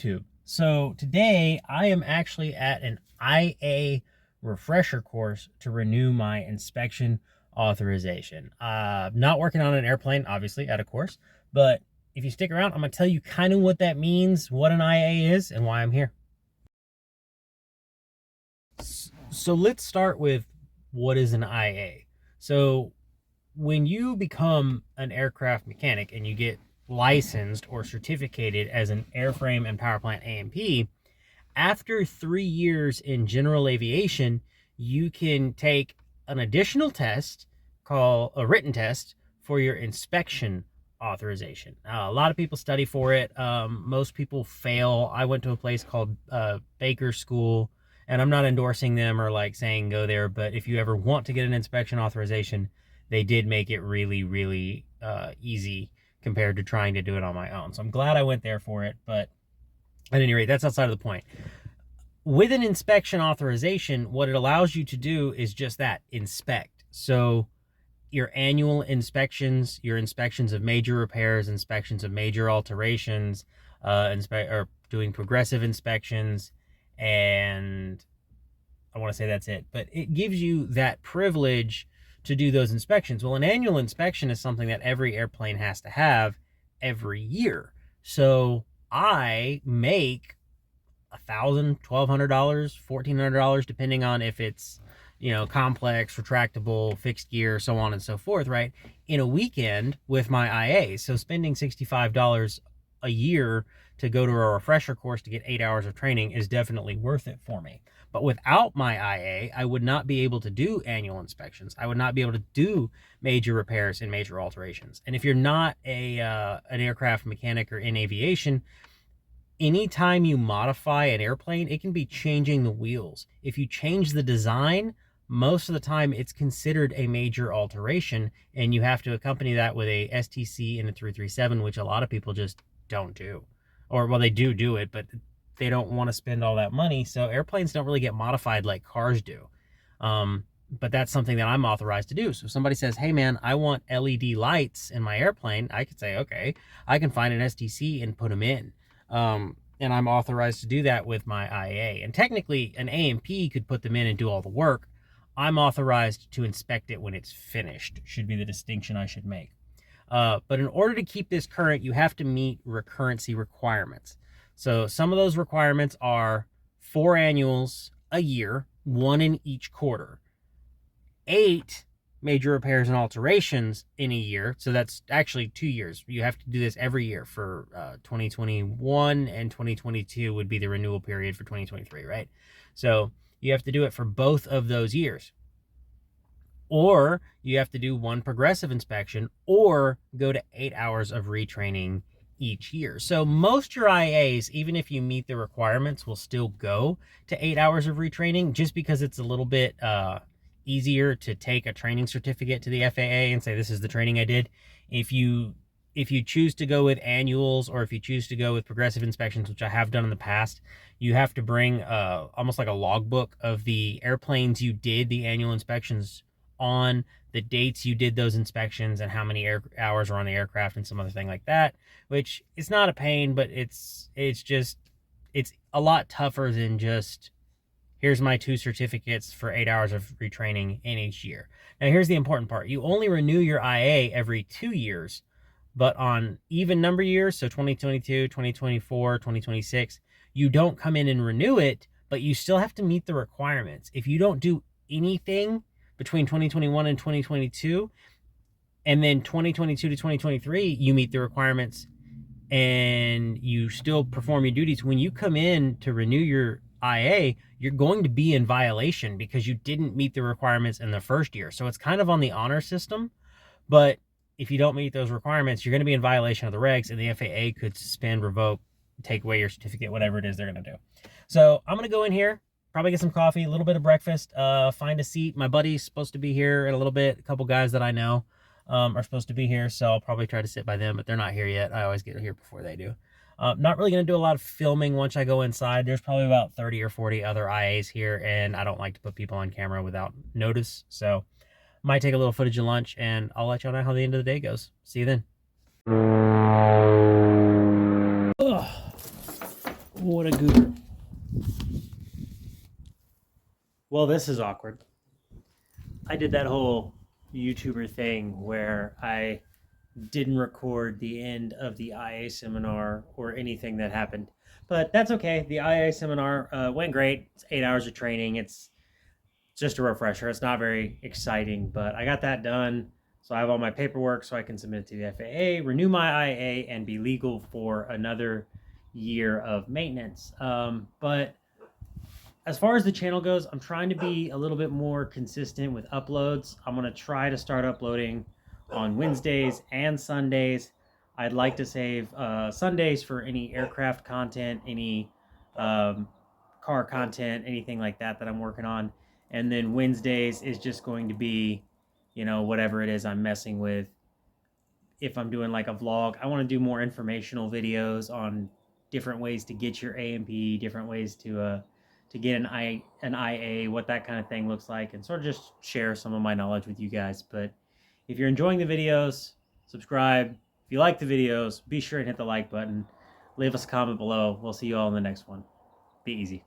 YouTube. So today I am actually at an IA refresher course to renew my inspection authorization. Not working on an airplane, obviously, at a course, but if you stick around, I'm gonna tell you kind of what that means, what an IA is, and why I'm here. So let's start with what is an IA. So when you become an aircraft mechanic and you get licensed or certificated as an airframe and power plant A&P, after 3 years in general aviation, you can take an additional test called a written test for your inspection authorization. A lot of people study for it. Most people fail. I went to a place called Baker School, and I'm not endorsing them or like saying go there, but if you ever want to get an inspection authorization, they did make it really, really easy compared to trying to do it on my own. So I'm glad I went there for it, but at any rate, that's outside of the point. With an inspection authorization, what it allows you to do is just that, inspect. So your annual inspections, your inspections of major repairs, inspections of major alterations, or doing progressive inspections, and I want to say that's it. But it gives you that privilege to do those inspections. Well, an annual inspection is something that every airplane has to have every year. So I make $1,000, $1,200, $1,400, depending on if it's, complex, retractable, fixed gear, so on and so forth, right? In a weekend with my IA. So spending $65 a year to go to a refresher course to get 8 hours of training is definitely worth it for me. But without my IA, I would not be able to do annual inspections. I would not be able to do major repairs and major alterations. And if you're not an aircraft mechanic or in aviation, anytime you modify an airplane, it can be changing the wheels. If you change the design, most of the time it's considered a major alteration, and you have to accompany that with a STC and a 337, which a lot of people just don't do. Or, well, they do it, but they don't want to spend all that money. So airplanes don't really get modified like cars do. But that's something that I'm authorized to do. So if somebody says, hey man, I want LED lights in my airplane, I could say, okay, I can find an STC and put them in. And I'm authorized to do that with my IA. And technically, an A&P could put them in and do all the work. I'm authorized to inspect it when it's finished, should be the distinction I should make. But in order to keep this current, you have to meet recurrency requirements. So some of those requirements are 4 annuals a year, 1 in each quarter, 8 major repairs and alterations in a year. So that's actually 2 years. You have to do this every year for 2021, and 2022 would be the renewal period for 2023, right? So you have to do it for both of those years. Or you have to do 1 progressive inspection or go to 8 hours of retraining each year. So most your IAs, even if you meet the requirements, will still go to 8 hours of retraining, just because it's a little bit easier to take a training certificate to the FAA and say, this is the training I did. If you choose to go with annuals, or if you choose to go with progressive inspections, which I have done in the past, you have to bring almost like a logbook of the airplanes you did the annual inspections on, the dates you did those inspections, and how many hours are on the aircraft, and some other thing like that, which is not a pain, but it's a lot tougher than just, here's my 2 certificates for 8 hours of retraining in each year. Now, here's the important part. You only renew your IA every 2 years, but on even number years, so 2022, 2024, 2026, you don't come in and renew it, but you still have to meet the requirements. If you don't do anything between 2021 and 2022, and then 2022 to 2023, you meet the requirements and you still perform your duties, when you come in to renew your IA, you're going to be in violation because you didn't meet the requirements in the first year. So it's kind of on the honor system, but if you don't meet those requirements, you're going to be in violation of the regs, and the FAA could suspend, revoke, take away your certificate, whatever it is they're going to do. So I'm going to go in here, probably get some coffee, a little bit of breakfast, find a seat. My buddy's supposed to be here in a little bit. A couple guys that I know are supposed to be here, so I'll probably try to sit by them, but they're not here yet. I always get here before they do. Not really going to do a lot of filming once I go inside. There's probably about 30 or 40 other IAs here, and I don't like to put people on camera without notice. So might take a little footage of lunch, and I'll let y'all know how the end of the day goes. See you then. Ugh. a goober. Well, this is awkward. I did that whole YouTuber thing where I didn't record the end of the IA seminar or anything that happened. But that's okay. The IA seminar went great. It's 8 hours of training. It's just a refresher. It's not very exciting, but I got that done. So I have all my paperwork so I can submit it to the FAA, renew my IA, and be legal for another year of maintenance. But as far as the channel goes, I'm trying to be a little bit more consistent with uploads. I'm going to try to start uploading on Wednesdays and Sundays. I'd like to save Sundays for any aircraft content, any car content, anything like that I'm working on. And then Wednesdays is just going to be, whatever it is I'm messing with. If I'm doing like a vlog, I want to do more informational videos on different ways to get your A&P, different ways to get an IA, what that kind of thing looks like, and sort of just share some of my knowledge with you guys. But if you're enjoying the videos, subscribe. If you like the videos, be sure and hit the like button. Leave us a comment below. We'll see you all in the next one. Be easy.